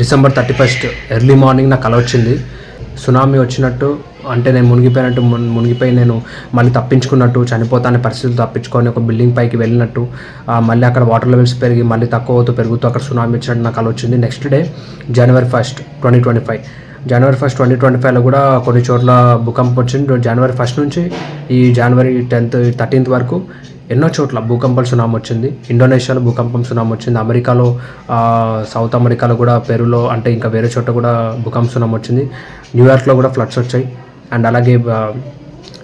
December 31 early morning నాకు కల వచ్చింది. సునామీ వచ్చినట్టు, అంటే నేను మునిగిపోయినట్టు, మునిగిపోయి నేను మళ్ళీ తప్పించుకున్నట్టు, చనిపోతానే పరిస్థితులు తప్పించుకొని ఒక బిల్డింగ్ పైకి వెళ్ళినట్టు, మళ్ళీ అక్కడ వాటర్ లెవెల్స్ పెరిగి మళ్ళీ తక్కువ అవుతూ పెరుగుతూ అక్కడ సునామీ వచ్చినట్టు నాకు కల వచ్చింది. Next day January 1, 2025. January 1, 2025లో కూడా కొన్ని చోట్ల భూకంపం వచ్చింది. January 1 నుంచి ఈ January 10th 13th వరకు ఎన్నో చోట్ల భూకంపాలు సునామీ వచ్చింది. ఇండోనేషియాలో భూకంపం సునామీ వచ్చింది. అమెరికాలో, సౌత్ అమెరికాలో కూడా, పెరులో, అంటే ఇంకా వేరే చోట కూడా భూకంప సునామీ వచ్చింది. న్యూయార్క్లో కూడా ఫ్లడ్స్ వచ్చాయి. అండ్ అలాగే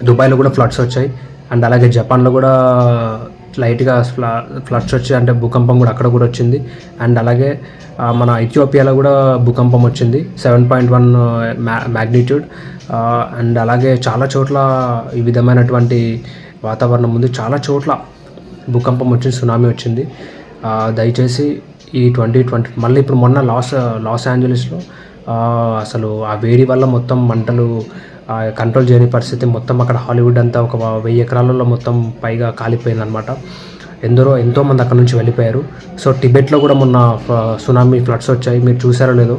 దుబాయ్లో కూడా ఫ్లడ్స్ వచ్చాయి. అండ్ అలాగే జపాన్లో కూడా లైట్గా ఫ్లడ్స్ వచ్చాయి, అంటే భూకంపం కూడా అక్కడ కూడా వచ్చింది. అండ్ అలాగే మన ఇథియోపియాలో కూడా భూకంపం వచ్చింది, 7.1 మ్యాగ్నిట్యూడ్. అండ్ అలాగే చాలా చోట్ల ఈ విధమైనటువంటి వాతావరణం ఉంది. చాలా చోట్ల భూకంపం వచ్చింది, సునామీ వచ్చింది. దయచేసి ఈ 2020 మళ్ళీ ఇప్పుడు మొన్న లాస్ ఏంజలీస్లో అసలు ఆ వేడి వల్ల మొత్తం మంటలు కంట్రోల్ చేయని పరిస్థితి. మొత్తం అక్కడ హాలీవుడ్ అంతా ఒక 1000 ఎకరాలలో మొత్తం పైగా కాలిపోయింది అనమాట. ఎంతోమంది అక్కడ నుంచి వెళ్ళిపోయారు. సో టిబెట్లో కూడా మొన్న సునామీ ఫ్లడ్స్ వచ్చాయి, మీరు చూసారో లేదో.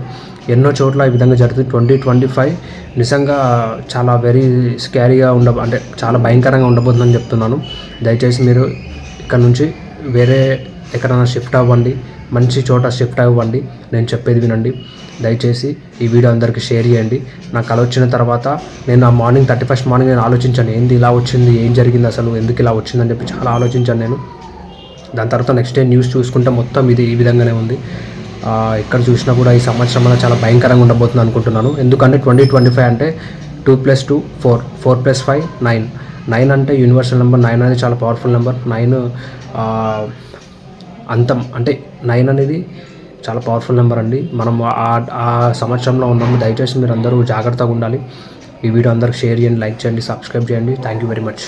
ఎన్నో చోట్ల ఈ విధంగా జరుగుతుంది. 2025 నిజంగా చాలా వెరీ స్కారీగా అంటే చాలా భయంకరంగా ఉండబోతుందని చెప్తున్నాను. దయచేసి మీరు ఇక్కడ నుంచి వేరే ఎక్కడైనా షిఫ్ట్ అవ్వండి, మంచి చోట షిఫ్ట్ అవ్వండి. నేను చెప్పేది వినండి. దయచేసి ఈ వీడియో అందరికీ షేర్ చేయండి. నాకు కల వచ్చిన తర్వాత నేను ఆ 31st మార్నింగ్ నేను ఆలోచించాను, ఏంది ఇలా వచ్చింది, ఏం జరిగింది అసలు, ఎందుకు ఇలా వచ్చిందని చెప్పి చాలా ఆలోచించాను నేను. దాని తర్వాత నెక్స్ట్ డే న్యూస్ చూసుకుంటే మొత్తం ఇది ఈ విధంగానే ఉంది. ఇక్కడ చూసినా కూడా ఈ సంవత్సరం వల్ల చాలా భయంకరంగా ఉండబోతుంది అనుకుంటున్నాను. ఎందుకంటే 2025 అంటే 2 + 2 4, 4 + 5 9. 9 అంటే యూనివర్సల్ నెంబర్. 9 అనేది చాలా పవర్ఫుల్ నెంబర్. 9 అంతం, అంటే 9 అనేది చాలా పవర్ఫుల్ నెంబర్ అండి. మనం ఆ సంవత్సరంలో ఉన్నాము. దయచేసి మీరు అందరూ జాగ్రత్తగా ఉండాలి. ఈ వీడియో అందరికి షేర్ చేయండి, లైక్ చేయండి, సబ్స్క్రైబ్ చేయండి. Thank you very much.